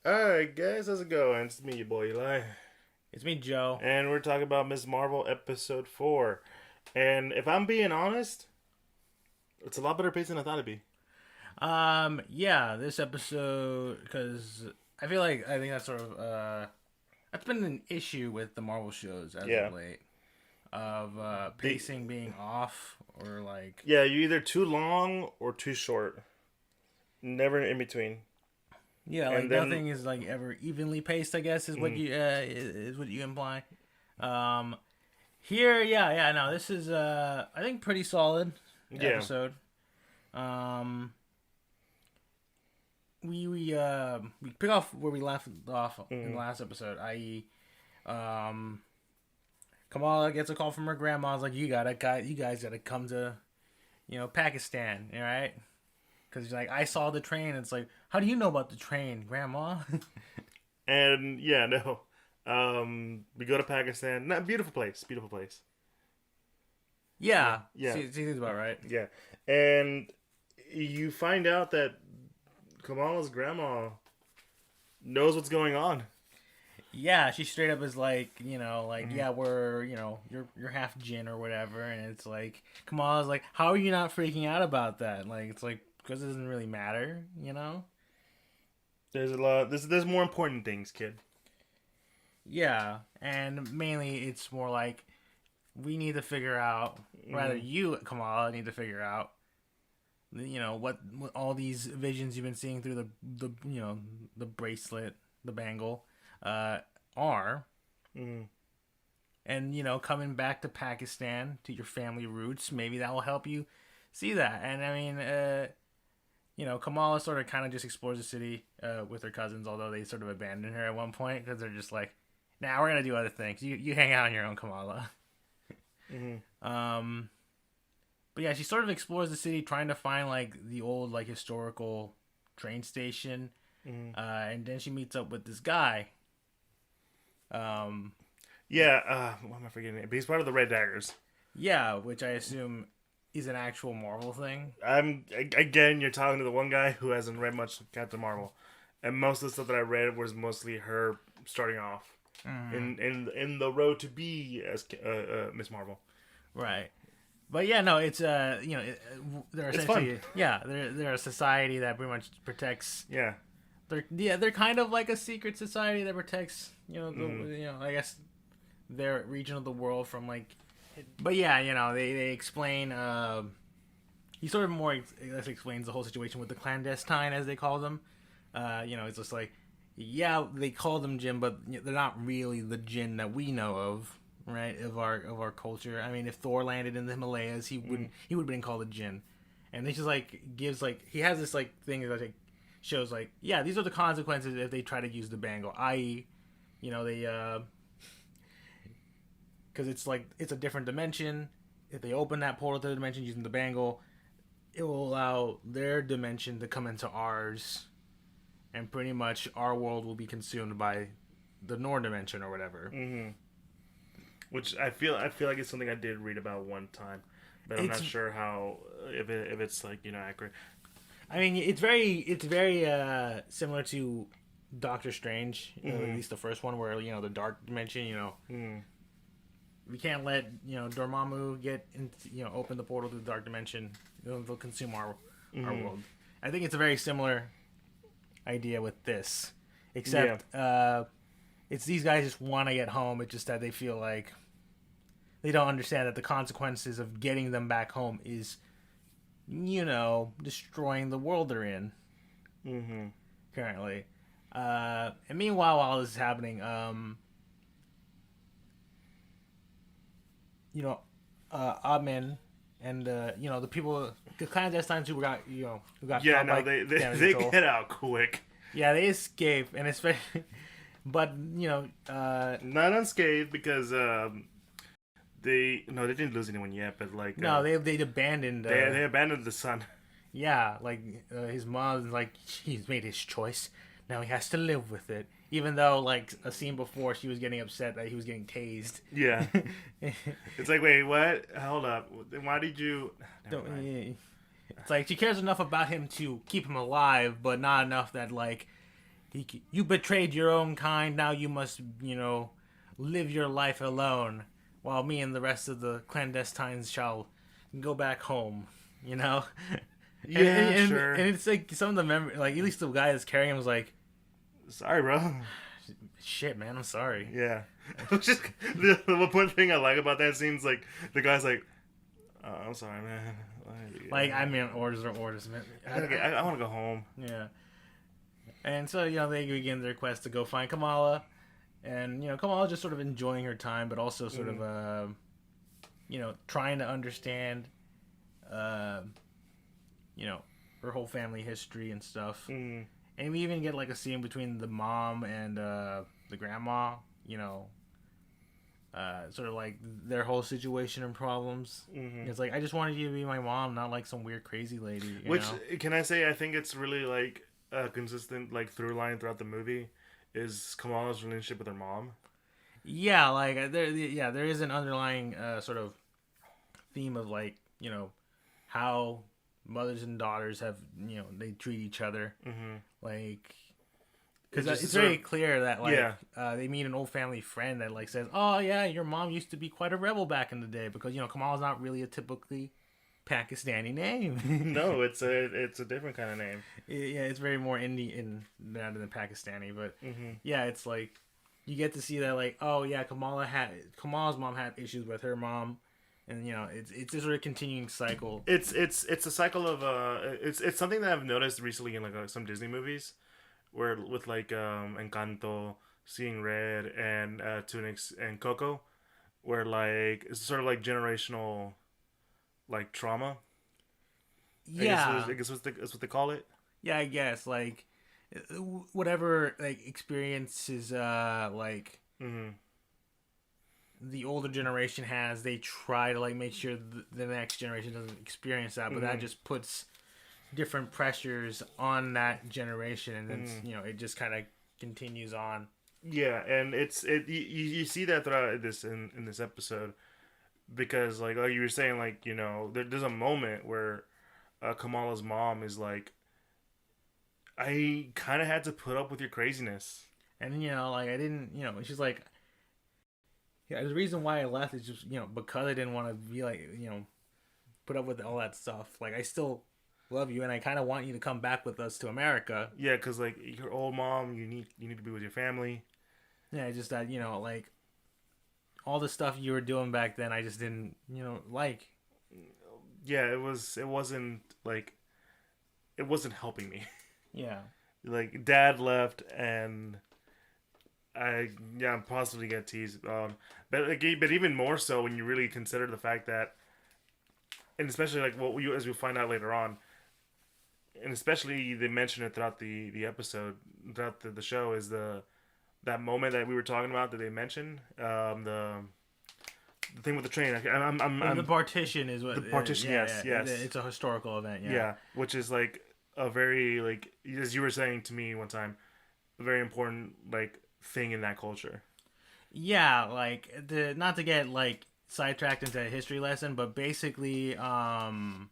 Alright, guys, how's it going? It's me, your boy Eli. It's me, Joe. And we're talking about Miss Marvel episode 4. And if I'm being honest, it's a lot better paced than I thought it'd be. Yeah, this episode, because I think that's that's been an issue with the Marvel shows as of late, of pacing being off or like. Yeah, you're either too long or too short. Never in between. Yeah, like nothing is like ever evenly paced. I guess is what you imply. Here, no, this is I think pretty solid episode. We pick off where we left off in the last episode, i.e., Kamala gets a call from her grandma. It's like, you guys gotta come to, Pakistan, all right? Because she's like, I saw the train. And it's like, how do you know about the train, Grandma? And yeah, no, we go to Pakistan. Beautiful place. Yeah. Seems about right. Yeah, and you find out that Kamala's grandma knows what's going on. Yeah, she straight up is like, yeah, we're, you're half jinn or whatever, and it's like, Kamala's like, how are you not freaking out about that? Like, it's like, because it doesn't really matter, There's a lot. There's more important things, kid. Yeah, and mainly it's more like, we need to figure out, rather you, Kamala, need to figure out, what all these visions you've been seeing through the bracelet, the bangle, are. And, coming back to Pakistan, to your family roots, maybe that will help you see that. And, I mean, Kamala sort of kind of just explores the city with her cousins, although they sort of abandon her at one point, because they're just like, nah, we're going to do other things. You hang out on your own, Kamala. But yeah, she sort of explores the city, trying to find like the old like historical train station, and then she meets up with this guy. What am I forgetting? But he's part of the Red Daggers. Yeah, which I assume is an actual Marvel thing. Again, you're talking to the one guy who hasn't read much Captain Marvel, and most of the stuff that I read was mostly her starting off in the road to be as Miss Marvel. Right. But yeah, no, it's they're essentially they're a society that pretty much protects. Yeah. They're kind of like a secret society that protects I guess their region of the world from like. But yeah, they explain. He sort of more explains the whole situation with the clandestine, as they call them. It's just like, yeah, they call them jinn, but they're not really the jinn that we know of. Right, of our culture. I mean, if Thor landed in the Himalayas, he would have been called a jinn. And this just like gives like, he has this like thing that like shows like, yeah, these are the consequences if they try to use the bangle, i.e., they because it's like, it's a different dimension. If they open that portal to the dimension using the bangle, it will allow their dimension to come into ours, and pretty much our world will be consumed by the Nord dimension or whatever. Which I feel like it's something I did read about one time, but I'm not sure how if it's like accurate. I mean, it's very similar to Doctor Strange, at least the first one, where the dark dimension. We can't let Dormammu get into, open the portal to the dark dimension. They'll consume our world. I think it's a very similar idea with this, except it's these guys just want to get home. It's just that they feel like they don't understand that the consequences of getting them back home is, destroying the world they're in. Currently. And meanwhile, while this is happening, Admin and the people, the clandestines who got caught by they get out quick. Yeah, they escape, and especially. But not unscathed, because they didn't lose anyone yet. But like they abandoned. They abandoned the son. Yeah, like his mom's like, he's made his choice. Now he has to live with it. Even though like a scene before, she was getting upset that he was getting tased. Yeah, it's like, wait, what? Hold up. Why did you? It's like she cares enough about him to keep him alive, but not enough that like You betrayed your own kind. Now you must, live your life alone, while me and the rest of the clandestines shall go back home. Yeah, sure. And it's like some of the like at least the guy that's carrying him was like, "Sorry, bro." Shit, man, I'm sorry. Yeah. Just the one thing I like about that scene is like the guy's like, "Oh, I'm sorry, man." Like, I mean, orders are orders, man. I want to go home. Yeah. And so, they begin their quest to go find Kamala. And, Kamala just sort of enjoying her time, but also sort of, trying to understand, her whole family history and stuff. And we even get, like, a scene between the mom and the grandma, sort of like their whole situation and problems. It's like, I just wanted you to be my mom, not like some weird crazy lady. Which, can I say, I think it's really, like, a consistent, like, through line throughout the movie is Kamala's relationship with her mom. Yeah, like there is an underlying sort of theme of like how mothers and daughters have they treat each other, like because it's very clear that like they meet an old family friend that like says, oh yeah, your mom used to be quite a rebel back in the day, because Kamala's not really a typically Pakistani name. No, it's a different kind of name. Yeah, it's very more Indian rather than Pakistani, but yeah, it's like you get to see that like, oh yeah, Kamala's mom had issues with her mom, and it's a sort of continuing cycle. It's a cycle of it's something that I've noticed recently in like some Disney movies, where with like Encanto, Seeing Red, and Tunics and Coco, where like it's sort of like generational like trauma. Yeah, I guess that's what they call it. Yeah, I guess like whatever like experiences like the older generation has, they try to like make sure the next generation doesn't experience that, but that just puts different pressures on that generation, and then it just kind of continues on. Yeah, and you see that throughout in this episode. Because, like you were saying, like, there's a moment where Kamala's mom is like, I kind of had to put up with your craziness. And, like, I didn't, she's like, yeah, the reason why I left is just, because I didn't want to be like, put up with all that stuff. Like, I still love you, and I kind of want you to come back with us to America. Yeah, because, like, your old mom, you need to be with your family. Yeah, just that, like, all the stuff you were doing back then, I just didn't, like. Yeah, it wasn't helping me. Yeah. Like, Dad left, and I possibly get teased. But even more so when you really consider the fact that, and especially like as we find out later on, and especially they mention it throughout the episode, throughout the show, is that moment that we were talking about that they mentioned, the thing with the train. The partition is what the partition. Yes. It's a historical event. Yeah, which is like a very like, as you were saying to me one time, a very important like thing in that culture. Yeah, like not to get like sidetracked into a history lesson, but basically, the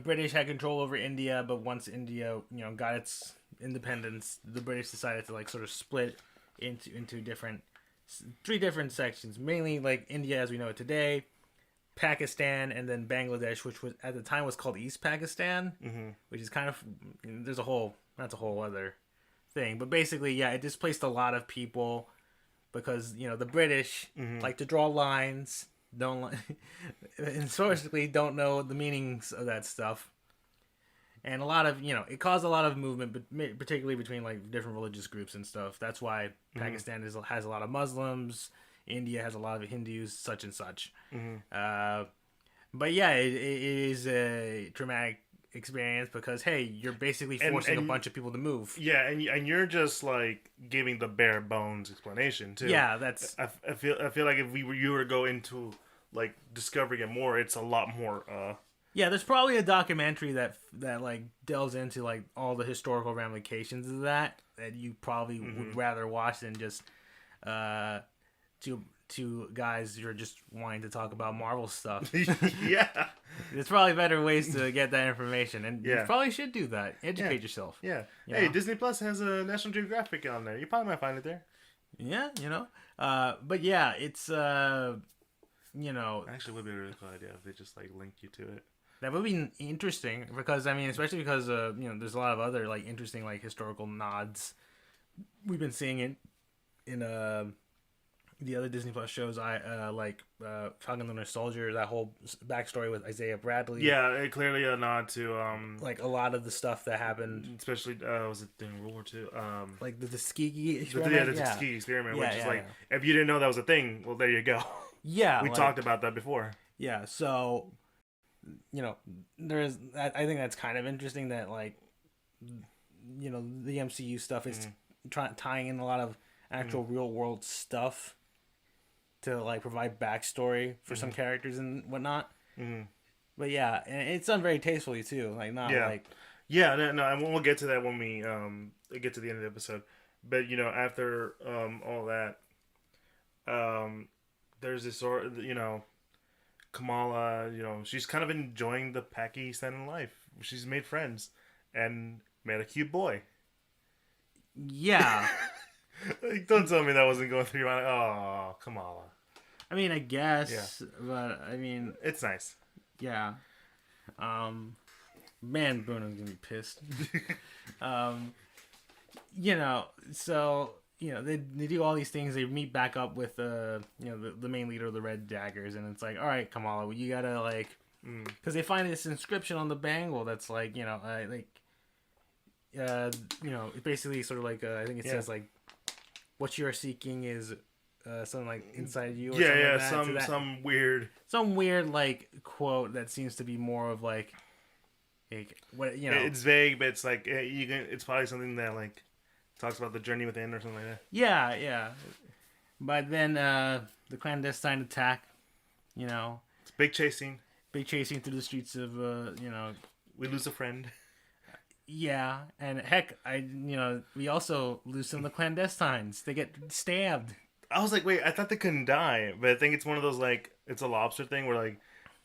British had control over India, but once India, got its independence, the British decided to like sort of split into three different sections, mainly like India as we know it today, Pakistan, and then Bangladesh, which was at the time was called East Pakistan, which is kind of that's a whole other thing, but basically, yeah, it displaced a lot of people because the British like to draw lines, historically don't know the meanings of that stuff. And a lot of, it caused a lot of movement, but particularly between like different religious groups and stuff. That's why Pakistan has a lot of Muslims. India has a lot of Hindus, such and such. But yeah, it is a traumatic experience because, hey, you're basically forcing a bunch of people to move. Yeah, and you're just like giving the bare bones explanation too. Yeah, that's. I feel like if you were to go into like discovering it more, it's a lot more. Yeah, there's probably a documentary that like delves into like all the historical ramifications of that you probably would rather watch than just to to guys who are just wanting to talk about Marvel stuff. Yeah. There's probably better ways to get that information, and you Yeah. probably should do that. Educate yourself. Yeah. You Hey, know? Disney Plus has a National Geographic on there. You probably might find it there. Yeah, but yeah, it's Actually, it would be a really cool idea if they just like link you to it. that would be interesting because I mean, especially because there's a lot of other like interesting like historical nods we've been seeing it in the other Disney Plus shows. Like Falcon and the Winter Soldier, that whole backstory with Isaiah Bradley. Yeah, it clearly a nod to like a lot of the stuff that happened, especially was it during World War II? Like the Tuskegee experiment. experiment. The Tuskegee experiment, Yeah, which is yeah, like if you didn't know that was a thing, well, there you go. Yeah, we talked about that before. Yeah, so there's I think that's kind of interesting that like the MCU stuff is tying in a lot of actual real world stuff to like provide backstory for some characters and whatnot. But yeah, and it's done very tastefully too. Like not like no, and we'll get to that when we get to the end of the episode. But after all that, there's this sort of Kamala. She's kind of enjoying the Pakistan life. She's made friends and met a cute boy. Yeah. Like, don't tell me that wasn't going through your mind. Oh, Kamala. I mean, I guess, but I mean, it's nice. Yeah. Man, Bruno's gonna be pissed. So they do all these things. They meet back up with the main leader of the Red Daggers, and it's like, all right, Kamala, you gotta like, because they find this inscription on the bangle that's like, it's basically sort of like I think it says like, what you are seeking is something like inside you. Or something like that. some weird like quote that seems to be more of like what It's vague, but it's like it's probably something that like talks about the journey within or something like that. Yeah. But then the clandestine attack, it's a big chasing through the streets of we lose a friend. Yeah, and heck, we also lose some of the clandestines. They get stabbed. I was like, wait, I thought they couldn't die, but I think it's one of those like it's a lobster thing where like,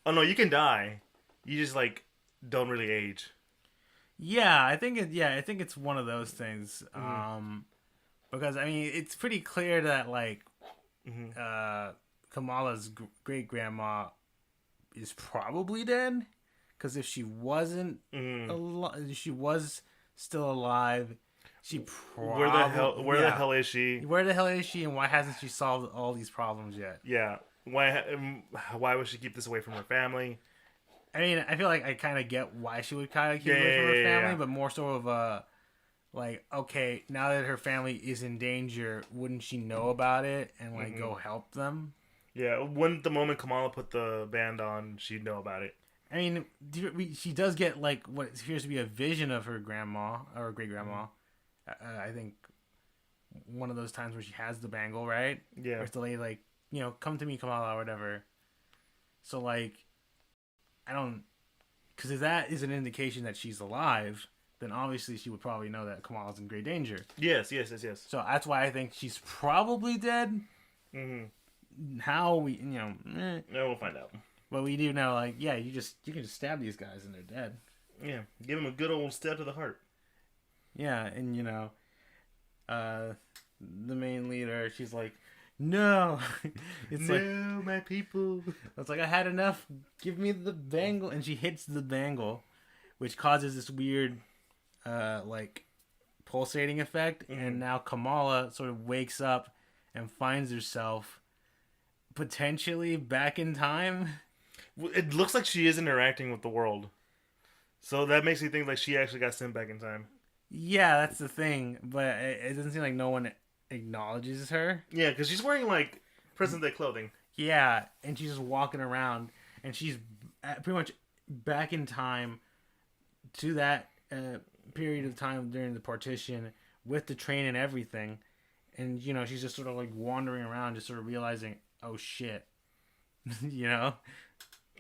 oh no, you can die, you just like don't really age. Yeah, I think it's one of those things. Because I mean, it's pretty clear that like, Kamala's great grandma is probably dead. Because if she wasn't if she was still alive, she probably... Where the hell is she? Where the hell is she, and why hasn't she solved all these problems yet? Yeah. Why would she keep this away from her family? I mean, I feel like I kind of get why she would kind of keep it away from her family, but more sort of like, okay, now that her family is in danger, wouldn't she know about it and like go help them? Yeah, when the moment Kamala put the band on, she'd know about it. I mean, she does get like what appears to be a vision of her grandma or great grandma. I think one of those times where she has the bangle, right? Yeah. Where it's the lady like, come to me, Kamala, or whatever. So like, because if that is an indication that she's alive, then obviously she would probably know that Kamala's in great danger. Yes. So that's why I think she's probably dead. How we, Yeah, we'll find out. But we do know, like, yeah, you can just stab these guys and they're dead. Yeah, give them a good old stab to the heart. Yeah, and the main leader, she's like, no, no, my people. It's like, I had enough. Give me the bangle, and she hits the bangle, which causes this weird, like, pulsating effect. And now Kamala sort of wakes up and finds herself potentially back in time. It looks like she is interacting with the world. So that makes me think like she actually got sent back in time. Yeah, that's the thing. But it doesn't seem like no one acknowledges her. Yeah, because she's wearing like present day clothing. Yeah, and she's just walking around. And she's pretty much back in time to that period of time during the partition with the train and everything. And, she's just sort of like wandering around, just sort of realizing, oh shit.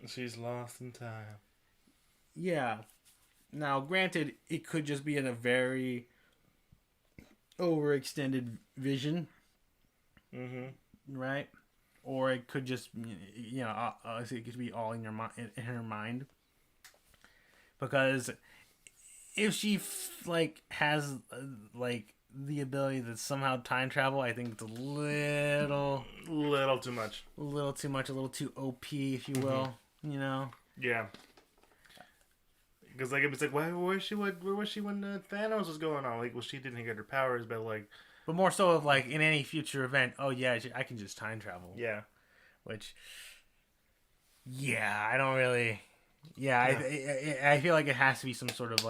She's lost in time. Yeah. Now, granted, it could just be in a very overextended vision. Right? or it could just, it could be all in your mind, in her mind. Because if she has the ability to somehow time travel, I think it's a little too much, a little too OP, if you will. You know? Yeah. Because it's like, where was she when Thanos was going on? Like, well, she didn't get her powers, but but more so of in any future event. Oh yeah, I can just time travel. Yeah. Which, yeah, I don't really. Yeah, no. I feel like it has to be some sort of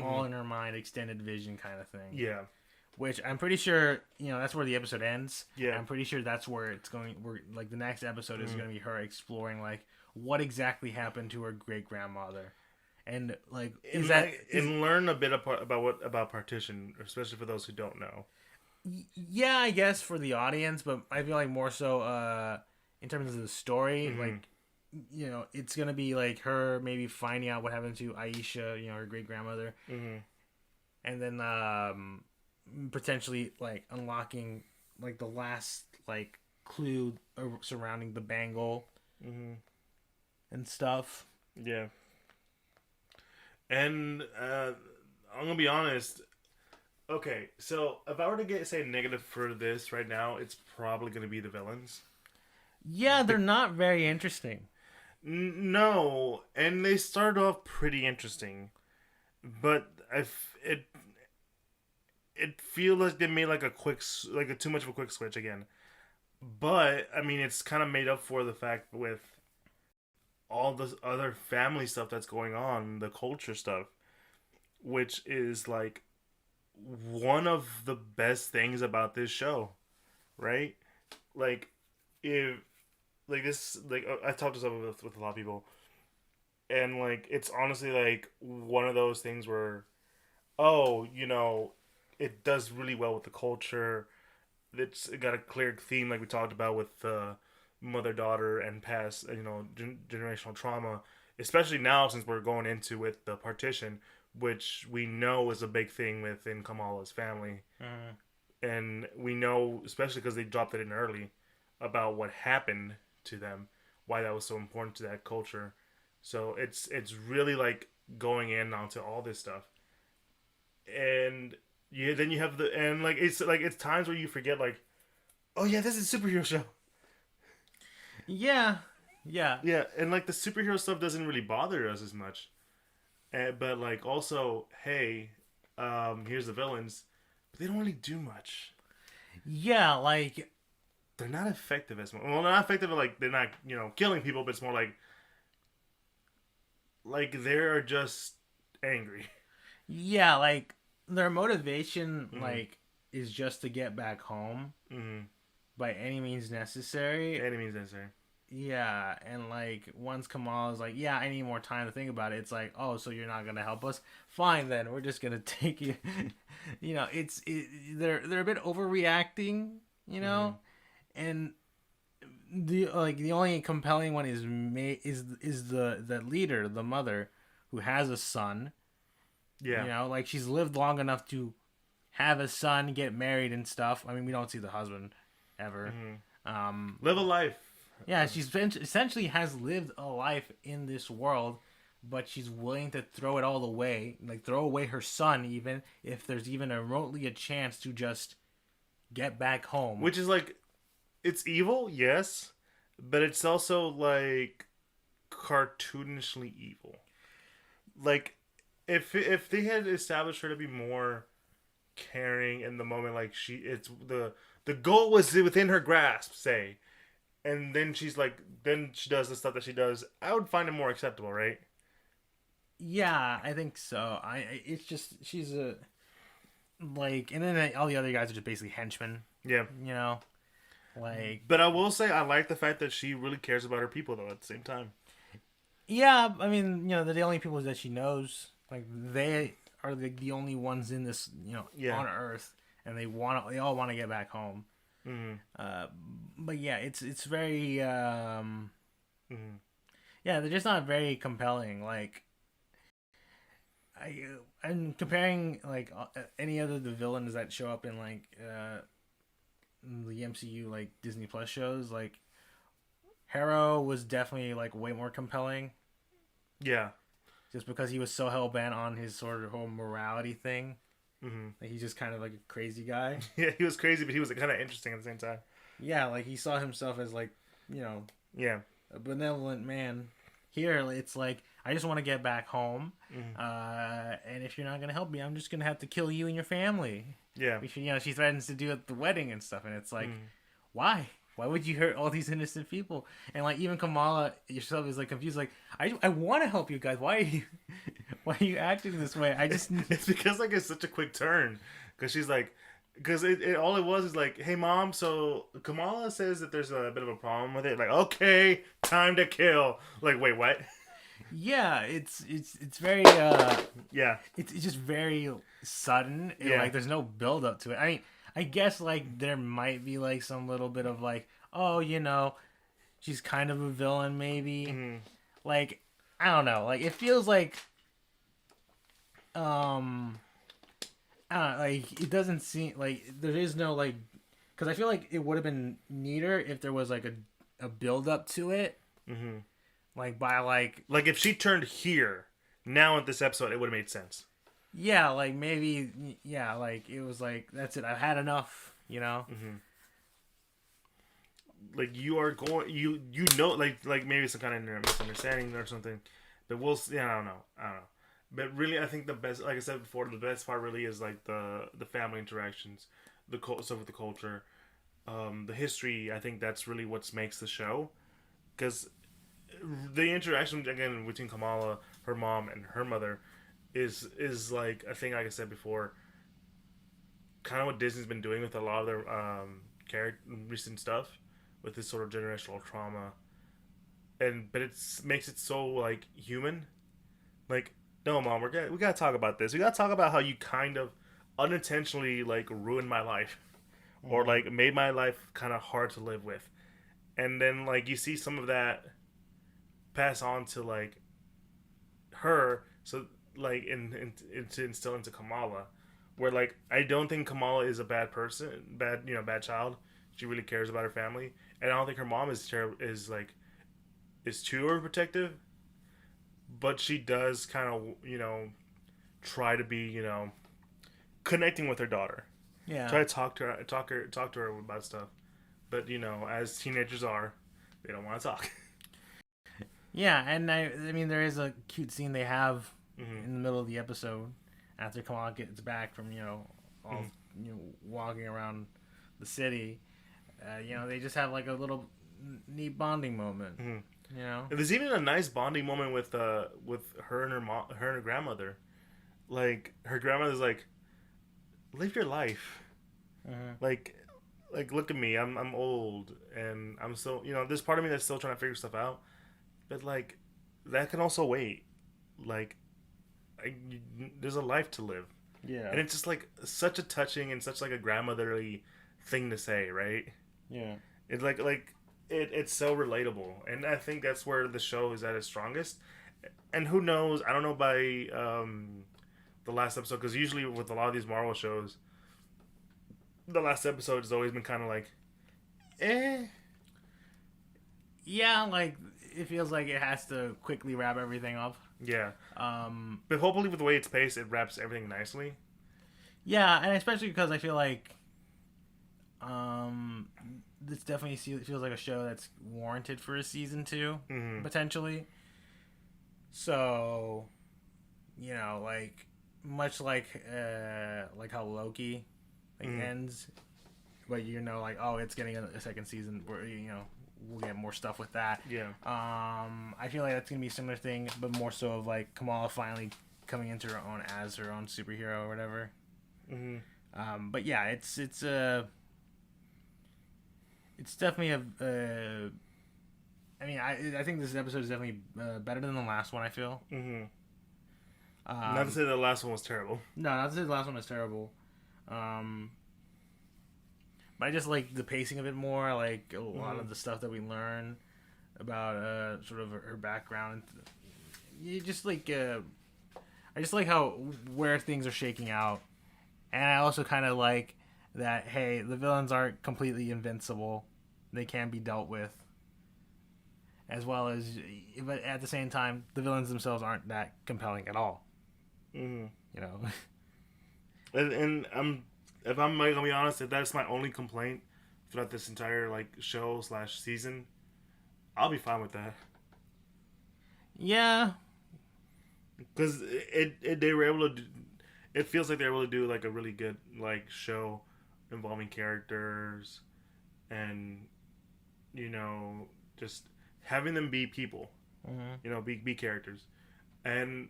all in her mind, extended vision kind of thing. Yeah. Which I'm pretty sure, that's where the episode ends. Yeah. I'm pretty sure that's where it's going. The next episode is going to be her exploring what exactly happened to her great grandmother. And learn a bit about Partition, especially for those who don't know. Yeah, I guess for the audience, but I feel like more so in terms of the story, it's gonna be her maybe finding out what happened to Aisha, her great grandmother, and then potentially unlocking the last clue surrounding the bangle and stuff. Yeah. And I'm gonna be honest. Okay, so if I were to say negative for this right now, it's probably gonna be the villains. Yeah, they're not very interesting. No, and they start off pretty interesting, but it feels like they made too much of a quick switch again. But I mean, it's kind of made up for the fact with all this other family stuff that's going on, the culture stuff, which is one of the best things about this show, right? If I talked to some with a lot of people, and it's honestly one of those things where, it does really well with the culture. It's got a clear theme, like we talked about with mother-daughter and past, generational trauma, especially now since we're going into with the partition, which we know is a big thing within Kamala's family. And we know, especially because they dropped it in early, about what happened to them, why that was so important to that culture. So it's really going in onto all this stuff. And then you have it's times where you forget oh yeah, this is a superhero show. Yeah. And the superhero stuff doesn't really bother us as much. But also, hey, here's the villains, but they don't really do much. Yeah, they're not effective as much. Well, not effective. They're not killing people, but it's more they're just angry. Yeah, their motivation is just to get back home by any means necessary. Any means necessary. Yeah, and once Kamala's yeah, I need more time to think about it. It's oh, so you're not gonna help us? Fine, then we're just gonna take you. They're a bit overreacting, and the only compelling one is the leader, the mother, who has a son. Yeah, she's lived long enough to have a son, get married and stuff. I mean, we don't see the husband ever. Live a life. Yeah, she's essentially has lived a life in this world, but she's willing to throw it all away, throw away her son, even if there's even remotely a chance to just get back home. Which is it's evil, yes, but it's also cartoonishly evil. If they had established her to be more caring in the moment, it's the goal was within her grasp, say. And then then she does the stuff that she does. I would find it more acceptable, right? Yeah, I think so. It's just she's a and then all the other guys are just basically henchmen. Yeah, But I will say I like the fact that she really cares about her people though. At the same time. Yeah, I mean, they're the only people that she knows. They are the only ones in this, on Earth, and they all want to get back home. But yeah, it's very yeah, they're just not very compelling. I'm comparing any other the villains that show up in the MCU Disney Plus shows. Harrow was definitely like way more compelling. Yeah. Just because he was so hell bent on his sort of whole morality thing. Mm-hmm. Like he's just kind of like a crazy guy. Yeah, he was crazy, but he was kind of interesting at the same time. Yeah, like he saw himself as like, you know, yeah, a benevolent man. Here, it's like I just want to get back home, and if you're not gonna help me, I'm just gonna have to kill you and your family. Yeah, which, you know, she threatens to do at the wedding and stuff, and it's like, why? Why would you hurt all these innocent people? And like even Kamala yourself is like confused, like I want to help you guys. Why are you acting this way? I just it's because like it's such a quick turn because she's like. Because all it was is like, hey mom, so Kamala says that there's a bit of a problem with it. Like, okay, time to kill. Like, wait, what? Yeah, it's very yeah, it's just very sudden. And, yeah, like there's no build up to it. I mean, I guess like there might be like some little bit of like, oh, you know, she's kind of a villain maybe. Mm-hmm. Like I don't know. Like it feels like I don't know, like it doesn't seem like there is no like, because I feel like it would have been neater if there was like a build up to it, like by like if she turned here now at this episode, it would have made sense. Yeah, like maybe like it was like that's it. I've had enough, you know. Like you are going, you know, like maybe some kind of misunderstanding or something, but we'll see. Yeah, I don't know. But really, I think the best, like I said before, the best part really is like the family interactions, the stuff with the culture, the history. I think that's really what makes the show, because the interaction again between Kamala, her mom, and her mother is like I think, like I said before, kind of what Disney's been doing with a lot of their recent stuff, with this sort of generational trauma, but it makes it so like human, like. No, mom, we gotta talk about this. We gotta talk about how you kind of unintentionally like ruined my life, or like made my life kind of hard to live with, and then like you see some of that pass on to like her, so like to instill into Kamala, where like I don't think Kamala is a bad person, bad child. She really cares about her family, and I don't think her mom is too overprotective. But she does kind of, try to be, connecting with her daughter. Yeah. Try to talk to her about stuff. But, as teenagers are, they don't want to talk. Yeah, and I mean, there is a cute scene they have in the middle of the episode after Kamala gets back from, walking around the city. They just have like a little neat bonding moment. You know, there's even a nice bonding moment with her and her mom, her and her grandmother. Like her grandmother's like, live your life. Like look at me. I'm old and I'm still, there's part of me that's still trying to figure stuff out. But like that can also wait. Like there's a life to live. Yeah. And it's just like such a touching and such like a grandmotherly thing to say, right? Yeah. It's like it's so relatable, and I think that's where the show is at its strongest. And who knows? I don't know by the last episode, because usually with a lot of these Marvel shows, the last episode has always been kind of like, Yeah, like it feels like it has to quickly wrap everything up. Yeah. But hopefully, with the way it's paced, it wraps everything nicely. Yeah, and especially because I feel like this definitely feels like a show that's warranted for a season 2, potentially. So, like much like how Loki ends, but like, oh, it's getting a second season where we'll get more stuff with that. Yeah. I feel like that's gonna be a similar thing, but more so of like Kamala finally coming into her own as her own superhero or whatever. But yeah, it's definitely I mean, I think this episode is definitely better than the last one, I feel. Not to say the last one was terrible. No, not to say the last one was terrible. But I just like the pacing of it more. I like a lot of the stuff that we learn about sort of her background. You just like I just like where things are shaking out. And I also kind of like that, hey, the villains aren't completely invincible. They can be dealt with. as well as, but at the same time, the villains themselves aren't that compelling at all. Mm-hmm. You know. And if I'm like, gonna be honest, if that's my only complaint throughout this entire like show / season, I'll be fine with that. Yeah. Because they were able to do, it feels like they were able to do like a really good like show involving characters and just having them be people, be characters, and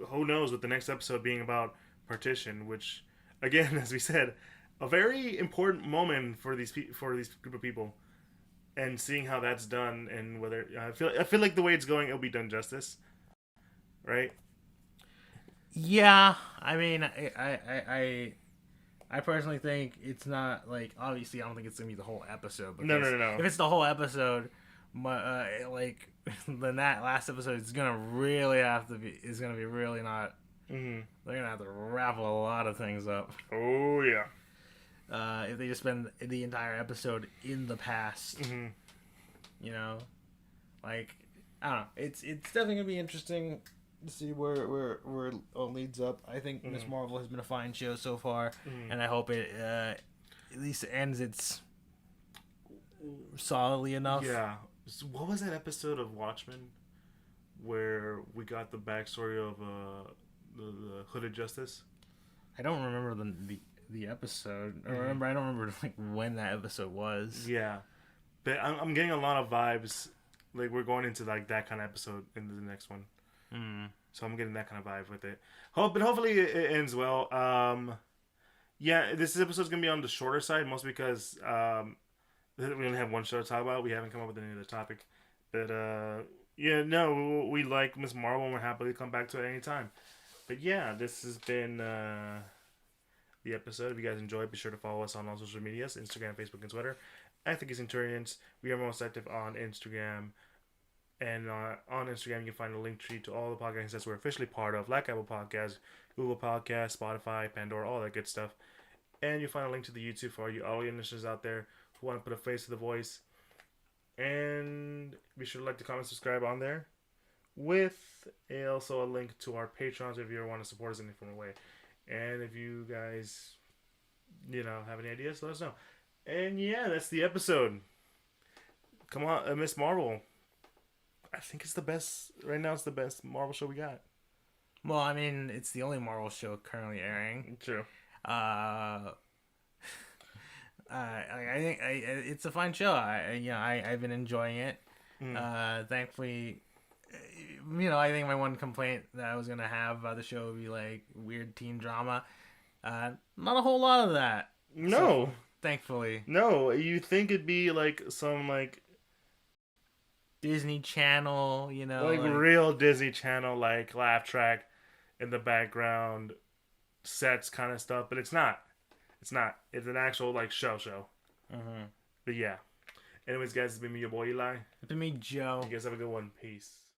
who knows with the next episode being about Partition, which again, as we said, a very important moment for these group of people, and seeing how that's done and whether I feel like the way it's going, it'll be done justice, right? Yeah, I mean, I personally think it's not like, obviously I don't think it's gonna be the whole episode. No. If it's the whole episode, then that last episode is gonna really gonna be really not. Mm-hmm. They're gonna have to wrap a lot of things up. Oh yeah. If they just spend the entire episode in the past, like I don't know, it's definitely gonna be interesting to see where it all leads up. I think Miss Marvel has been a fine show so far, and I hope it at least ends its solidly enough. Yeah. So what was that episode of Watchmen where we got the backstory of the Hooded Justice? I don't remember the episode. I don't remember like when that episode was. Yeah, but I'm getting a lot of vibes. Like we're going into like that kind of episode in the next one. So I'm getting that kind of vibe with it. Hopefully it ends well. Yeah, this episode's gonna be on the shorter side, mostly because we only have one show to talk about. We haven't come up with any other topic. But we like Miss Marvel and we're happy to come back to it anytime. But yeah, this has been the episode. If you guys enjoyed, be sure to follow us on all social medias, Instagram, Facebook, and Twitter at the Geek Centurions. We are most active on Instagram. And on Instagram, you can find a link tree to all the podcasts that we're officially part of, like Apple Podcasts, Google Podcasts, Spotify, Pandora, all that good stuff. And you'll find a link to the YouTube for all you audio listeners out there who want to put a face to the voice. And be sure to like, comment, subscribe on there. With also a link to our Patrons if you ever want to support us in any form of way. And if you guys, have any ideas, let us know. And yeah, that's the episode. Come on, Miss Marvel. I think it's the best right now. It's the best Marvel show we got. Well, I mean, it's the only Marvel show currently airing. True. I think it's a fun show. I've been enjoying it. Thankfully, I think my one complaint that I was gonna have about the show would be like weird teen drama. Not a whole lot of that. No. So, thankfully. No, you think it'd be like some like Disney Channel, like real Disney Channel, like laugh track in the background, sets kind of stuff, but it's not. It's not. It's an actual like show. But yeah. Anyways, guys, it's been me, your boy Eli. It's been me, Joe. You guys have a good one. Peace.